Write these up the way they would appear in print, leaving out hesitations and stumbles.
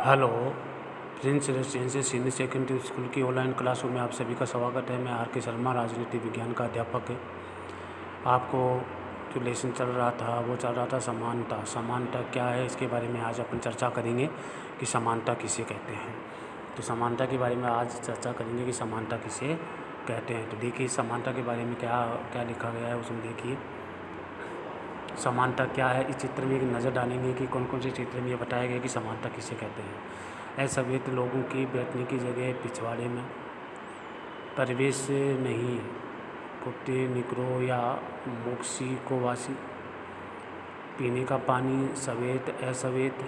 Hello. Prince residential senior secondary school की online क्लासों में आप सभी का स्वागत है। मैं आर के शर्मा, राजनीति विज्ञान का अध्यापक है। आपको जो लेसन चल रहा था वो चल रहा था समानता। समानता क्या है, इसके बारे में आज अपन चर्चा करेंगे कि समानता किसे कहते हैं। तो समानता के बारे में आज चर्चा करेंगे कि समानता किसे कहते हैं। तो देखिए समानता के बारे में क्या क्या लिखा गया है, उसमें देखिए समानता क्या है। इस चित्र में एक नज़र डालेंगे कि कौन कौन से चित्र में ये बताया गया कि समानता किसे कहते हैं। असभ्यत लोगों की बैठने की जगह पिछवाड़े में, परिवेश नहीं, कुत्ते, निकरो या मोक्सिकोवासी, पीने का पानी सवेत असवेत,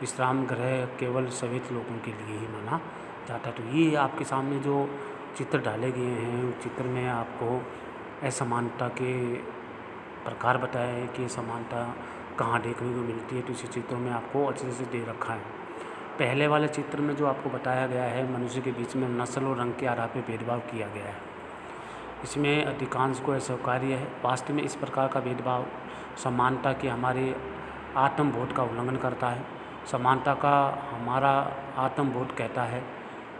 विश्राम गृह केवल सवेत लोगों के लिए ही माना जाता। तो ये आपके सामने जो चित्र डाले गए हैं उस चित्र में आपको असमानता के प्रकार बताया है कि समानता कहाँ देखने को मिलती है। तो इसी चित्रों में आपको अच्छे से दे रखा है। पहले वाले चित्र में जो आपको बताया गया है, मनुष्य के बीच में नस्ल और रंग के आधार पर भेदभाव किया गया है। इसमें अधिकांश को अस्वीकार्य है। वास्तव में इस प्रकार का भेदभाव समानता के हमारे आत्मबोध का उल्लंघन करता है। समानता का हमारा आत्मबोध कहता है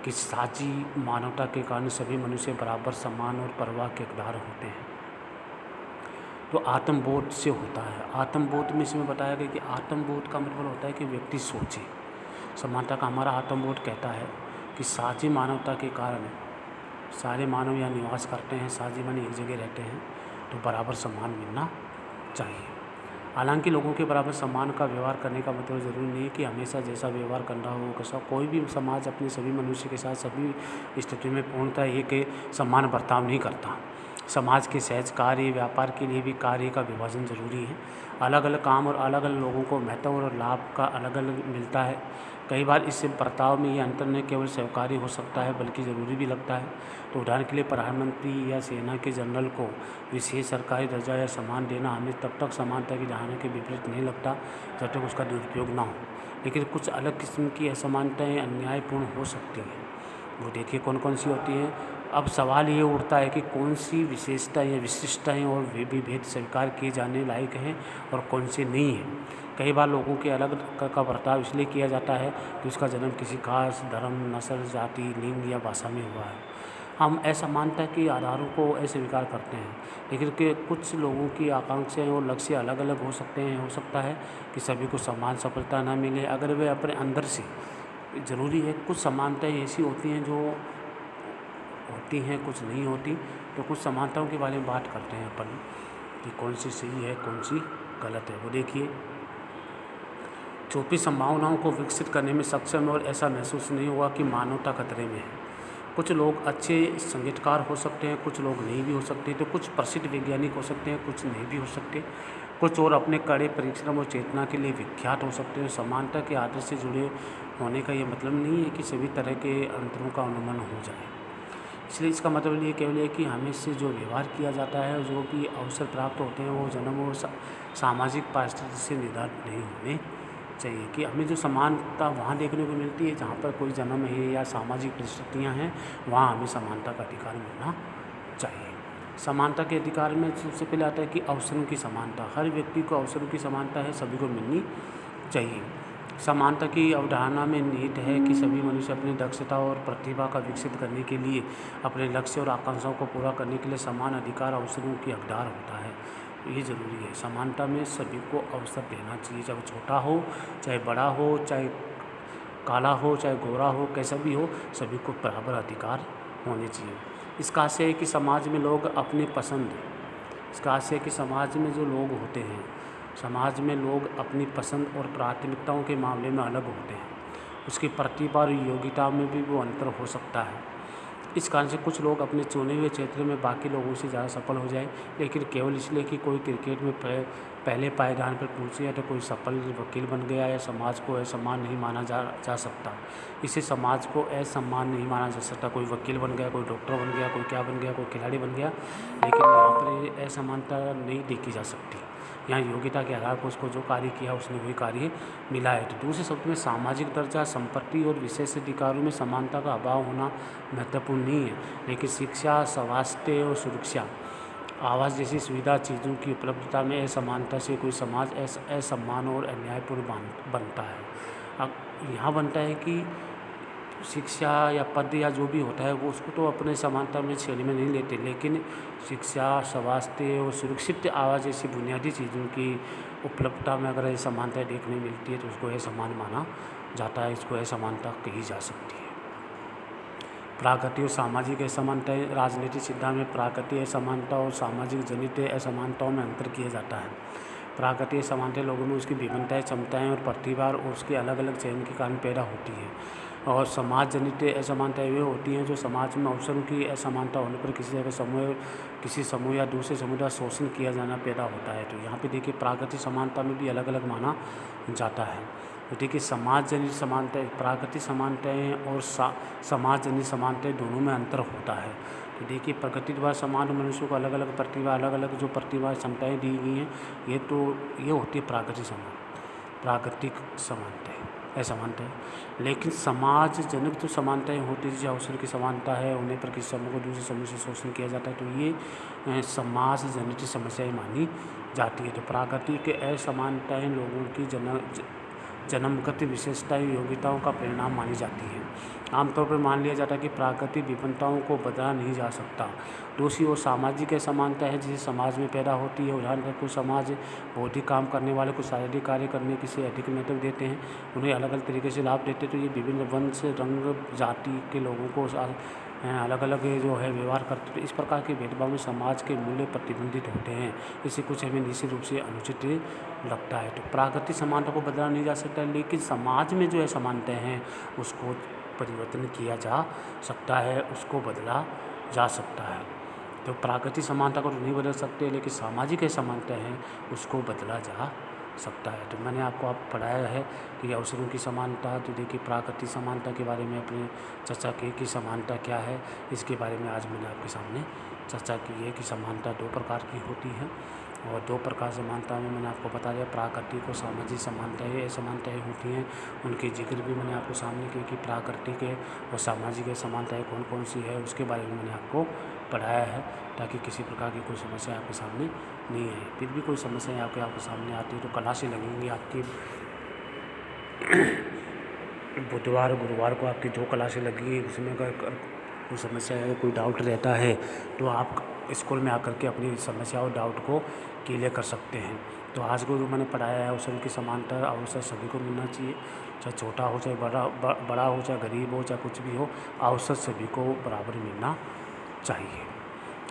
कि साझी मानवता के कारण सभी मनुष्य बराबर सम्मान और परवाह के हकदार होते हैं। तो आत्मबोध से होता है। आत्मबोध में इसमें बताया गया कि आत्मबोध का मतलब होता है कि व्यक्ति सोचे। समानता का हमारा आत्मबोध कहता है कि साझी मानवता के कारण सारे मानव यहाँ निवास करते हैं, साझी माने एक जगह रहते हैं, तो बराबर सम्मान मिलना चाहिए। हालांकि लोगों के बराबर सम्मान का व्यवहार करने का मतलब ज़रूरी नहीं है कि हमेशा जैसा व्यवहार करना हो कैसा। कोई भी समाज अपने सभी मनुष्य के साथ सभी स्थितियों में पूर्णतः एक समान बर्ताव नहीं करता। समाज के सहज कार्य व्यापार के लिए भी कार्य का विभाजन जरूरी है। अलग अलग काम और अलग अलग लोगों को महत्व और लाभ का अलग अलग मिलता है। कई बार इस बर्ताव में ये अंतर न केवल स्वीकार्य हो सकता है बल्कि ज़रूरी भी लगता है। तो उदाहरण के लिए प्रधानमंत्री या सेना के जनरल को विशेष सरकारी दर्जा या सम्मान देना हमें तब तक समानता की धारणा के विपरीत नहीं लगता जब तक उसका दुरुपयोग ना हो। लेकिन कुछ अलग किस्म की असमानताएँ अन्यायपूर्ण हो सकती हैं। वो देखिए कौन कौन सी होती हैं। अब सवाल ये उठता है कि कौन सी विशेषता या विशिष्टताएँ और विभेद स्वीकार किए जाने लायक हैं और कौन से नहीं हैं। कई बार लोगों के अलग का बर्ताव इसलिए किया जाता है कि उसका जन्म किसी खास धर्म, नस्ल, जाति, लिंग या भाषा में हुआ है। हम असमानता के आधारों को अस्वीकार करते हैं, लेकिन कि कुछ लोगों की आकांक्षाएँ और लक्ष्य अलग अलग हो सकते हैं। हो सकता है कि सभी को समान सफलता न मिले अगर वे अपने अंदर से ज़रूरी है। कुछ समानताएँ ऐसी होती हैं जो होती हैं, कुछ नहीं होती। तो कुछ समानताओं के बारे में बात करते हैं अपन कि कौन सी सही है कौन सी गलत है। वो देखिए, छुपी संभावनाओं को विकसित करने में सक्षम है और ऐसा महसूस नहीं हुआ कि मानवता खतरे में है। कुछ लोग अच्छे संगीतकार हो सकते हैं, कुछ लोग नहीं भी हो सकते। तो कुछ प्रसिद्ध वैज्ञानिक हो सकते हैं, कुछ नहीं भी हो सकते। कुछ और अपने कड़े परिश्रम और चेतना के लिए विख्यात हो सकते हैं। समानता के आदर से जुड़े होने का ये मतलब नहीं है कि सभी तरह के अंतरों का अनुमान हो जाए। इसलिए इसका मतलब ये केवल है कि हमें से जो व्यवहार किया जाता है, जो भी अवसर प्राप्त होते हैं, वो जन्म और सामाजिक परिस्थिति से निर्धारित नहीं होने चाहिए। कि हमें जो समानता वहाँ देखने को मिलती है जहाँ पर कोई जन्म है या सामाजिक परिस्थितियाँ हैं, वहाँ हमें समानता का अधिकार मिलना चाहिए। समानता के अधिकार में सबसे पहले आता है कि अवसरों की समानता। हर व्यक्ति को अवसरों की समानता है, सभी को मिलनी चाहिए। समानता की अवधारणा में निहित है कि सभी मनुष्य अपनी दक्षता और प्रतिभा का विकसित करने के लिए, अपने लक्ष्य और आकांक्षाओं को पूरा करने के लिए समान अधिकार अवसरों की हकदार होता है। ये ज़रूरी है। समानता में सभी को अवसर देना चाहिए, चाहे वो छोटा हो चाहे बड़ा हो, चाहे काला हो चाहे गोरा हो, कैसा भी हो, सभी को बराबर अधिकार होने चाहिए। इसका आशय है कि समाज में लोग अपनी पसंद इसका आशय है कि समाज में जो लोग होते हैं, समाज में लोग अपनी पसंद और प्राथमिकताओं के मामले में अलग होते हैं। उसकी प्रतिभा और योग्यता में भी वो अंतर हो सकता है। इस कारण से कुछ लोग अपने चुने हुए क्षेत्र में बाकी लोगों से ज़्यादा सफल हो जाए, लेकिन केवल इसलिए कि कोई क्रिकेट में पहले पायदान पर पहुँचे या तो कोई सफल वकील बन गया या समाज को असम्मान नहीं माना जा सकता। इसे समाज को असम्मान नहीं माना जा सकता। कोई वकील बन गया, कोई डॉक्टर बन गया, कोई क्या बन गया, कोई खिलाड़ी बन गया, लेकिन यहाँ पर ये असमानता नहीं देखी जा सकती। यहाँ योग्यता के आधार पर उसको जो कार्य किया उसने वही कार्य मिला है। तो दूसरे शब्द में सामाजिक दर्जा, संपत्ति और विशेष अधिकारों में समानता का अभाव होना महत्वपूर्ण नहीं है, लेकिन शिक्षा, स्वास्थ्य और सुरक्षा, आवास जैसी सुविधा चीज़ों की उपलब्धता में असमानता से कोई समाज असम्मान और अन्यायपूर्ण बनता है। अब यहाँ बनता है कि शिक्षा या पद या जो भी होता है वो उसको तो अपने समानता में श्रेणी में नहीं लेते, लेकिन शिक्षा, स्वास्थ्य और सुरक्षित आवास जैसी बुनियादी चीज़ों की उपलब्धता में अगर असमानताएँ देखने मिलती है तो उसको असमान माना जाता है, इसको असमानता कही जा सकती है। प्राकृतिक और सामाजिक असमानताएँ। राजनीतिक सिद्धांत में प्राकृतिक असमानता और सामाजिक जनित असमानताओं में अंतर किया जाता है। प्राकृतिक असमानताएँ लोगों में उसकी विभिन्नताएँ, क्षमताएँ और प्रतिभा और उसके अलग अलग चयन के कारण पैदा होती है। और समाज जनित असमानताएँ वे होती हैं जो समाज में अवसरों की असमानता होने पर किसी समूह या दूसरे समूह का शोषण किया जाना पैदा होता है। तो यहाँ पे देखिए प्राकृतिक समानता में भी अलग अलग माना जाता है। तो देखिए समाज जनित समानताएँ, प्राकृतिक समानताएँ और समाज जनित समानताएँ दोनों में अंतर होता है। तो देखिए प्रकृति द्वारा समान मनुष्यों को अलग अलग प्रतिभा, अलग अलग जो प्रतिभा क्षमताएँ दी गई हैं, ये होती है प्राकृतिक समानताएँ असमानताएँ। लेकिन समाज जनित जो समानताएँ होती है, जैसे अवसर की समानता है, उन्हें पर किसी समूह को दूसरे समूह से शोषण किया जाता है, तो ये समाज जनित समस्याएँ मानी जाती है। तो प्राकृतिक असमानताएँ लोगों की जन्मगत विशेषताएँ, योग्यताओं का परिणाम मानी जाती है। आमतौर पर मान लिया जाता है कि प्राकृतिक विभिन्नताओं को बदला नहीं जा सकता। दूसरी ओर सामाजिक असमानता है जिसे समाज में पैदा होती है। उदाहरण कुछ समाज बौद्धिक काम करने वाले को शारीरिक कार्य करने की से अधिक महत्व देते हैं, उन्हें अलग अलग तरीके से लाभ देते हैं। तो ये विभिन्न वंश, रंग, जाति के लोगों को अलग अलग जो है व्यवहार करते हैं। तो इस प्रकार के भेदभाव में समाज के मूल्य प्रतिबंधित होते हैं। इससे कुछ हमें निश्चित रूप से अनुचित लगता है। तो प्राकृतिक समानता को बदला नहीं जा सकता, लेकिन समाज में जो है समानताएँ हैं उसको परिवर्तन किया जा सकता है, उसको बदला जा सकता है। तो प्राकृतिक समानता को तो नहीं बदल सकते, लेकिन सामाजिक असमानता है उसको बदला जा सकता है। तो मैंने आपको पढ़ाया है कि अवसरों की समानता। तो देखिए प्राकृतिक समानता के बारे में अपनी चर्चा की कि समानता क्या है, इसके बारे में आज मैंने आपके सामने चर्चा की है कि समानता दो प्रकार की होती है। और दो प्रकार समानता में मैंने आपको बता दिया, प्राकृतिक और सामाजिक समानताएँ असमानताएँ होती हैं, उनके जिक्र भी मैंने आपको सामने किए कि प्राकृतिक और सामाजिक समानताएँ कौन कौन सी है, उसके बारे में मैंने आपको पढ़ाया है, ताकि किसी प्रकार की कोई समस्या आपके सामने नहीं है। फिर भी कोई समस्या आपके सामने आती है तो क्लासें लगेंगी आपकी बुधवार गुरुवार को आपकी 2 क्लासें लगेंगी। उसमें अगर कोई समस्या है, कोई डाउट रहता है तो आप स्कूल में आकर के अपनी समस्या और डाउट को क्लियर कर सकते हैं। तो आज को जो मैंने पढ़ाया है अवसर की समानता, अवसर सभी को मिलना चाहिए, चाहे छोटा हो चाहे बड़ा हो, चाहे गरीब हो चाहे कुछ भी हो, अवसर सभी को बराबर मिलना चाहिए।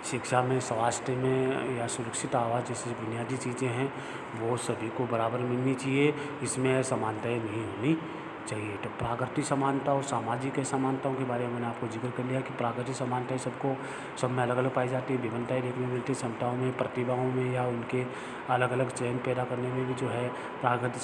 शिक्षा में, स्वास्थ्य में या सुरक्षित आवास जैसी बुनियादी चीज़ें हैं वो सभी को बराबर मिलनी चाहिए, इसमें असमानताएँ नहीं होनी चाहिए। तो प्राकृतिक समानता और सामाजिक असमानताओं के बारे में मैंने आपको जिक्र कर लिया कि प्राकृतिक समानताएँ सब में अलग अलग पाई जाती है, विभिन्नताएँ देखने को मिलती है, क्षमताओं में, प्रतिभाओं में या उनके अलग अलग चयन पैदा करने में भी जो है प्राकृतिक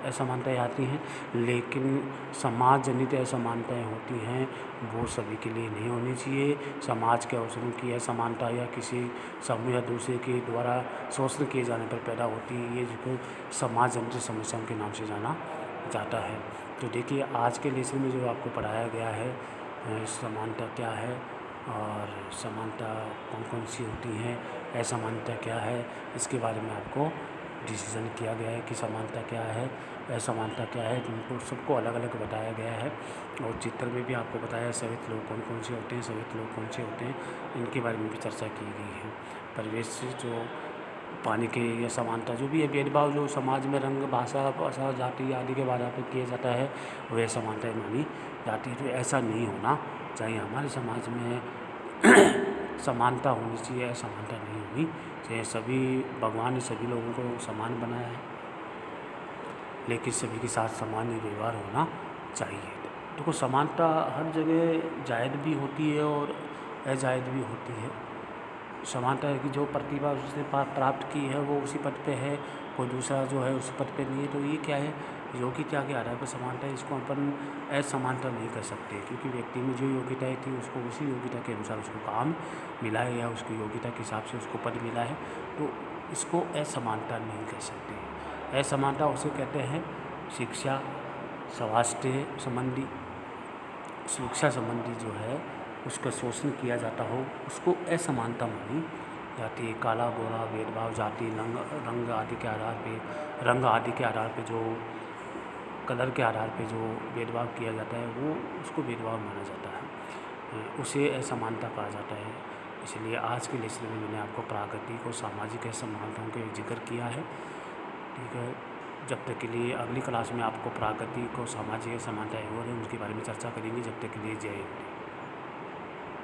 असमानताएँ आती हैं। लेकिन समाज जनित असमानताएँ होती हैं वो सभी के लिए नहीं होनी चाहिए। समाज के अवसरों की असमानता या किसी समूह या दूसरे के द्वारा शोषण किए जाने पर पैदा होती है, ये जिसको समाज जनित समस्याओं के नाम से जाना जाता है। तो देखिए आज के लेसन में जो आपको पढ़ाया गया है समानता क्या है और समानता कौन कौन सी होती हैं, असमानता क्या है, इसके बारे में आपको डिसीजन किया गया है कि समानता क्या है, असमानता क्या है, उनको सबको अलग अलग बताया गया है। और चित्र में भी आपको बताया है सहित लोग कौन कौन से होते हैं, सहित लोग कौन से होते हैं, इनके बारे में भी चर्चा की गई है। परिवेश से जो पानी के या समानता जो भी है, भेदभाव जो समाज में रंग, भाषा, जाति आदि के बारे में किया जाता है वह समानताएँ मानी जाती है। तो ऐसा नहीं होना चाहिए, हमारे समाज में समानता होनी चाहिए, असमानता नहीं होनी चाहिए। सभी भगवान ने सभी लोगों को समान बनाया है, लेकिन सभी के साथ समान ही व्यवहार होना चाहिए। देखो समानता हर जगह जायज़ भी होती है और अजायज़ भी होती है। समानता है कि जो प्रतिभा उसने प्राप्त की है वो उसी पद पे है, कोई दूसरा जो है उस पद पे नहीं है। तो ये क्या है, योग्यता के आधार पर समानता है, इसको अपन असमानता नहीं कर सकते, क्योंकि व्यक्ति में जो योग्यताएँ थी उसको उसी योग्यता के अनुसार उसको काम मिला है या उसकी योग्यता के हिसाब से उसको पद मिला है, तो इसको असमानता नहीं कह सकते। असमानता उसे कहते हैं शिक्षा, स्वास्थ्य संबंधी, शिक्षा संबंधी जो है उसका शोषण किया जाता हो उसको असमानता मानी जाती है। काला गोरा भेदभाव, जाति, रंग आदि के आधार पे जो कलर के आधार पे जो भेदभाव किया जाता है वो उसको भेदभाव माना जाता है, उसे असमानता कहा जाता है। इसलिए आज के लेक्चर में मैंने आपको प्राकृतिक और सामाजिक असमानताओं के जिक्र किया है। ठीक है, जब तक के लिए अगली क्लास में आपको प्राकृतिक और सामाजिक असमानताएं और उनके बारे में चर्चा करेंगे। जब तक के लिए जय हिंद।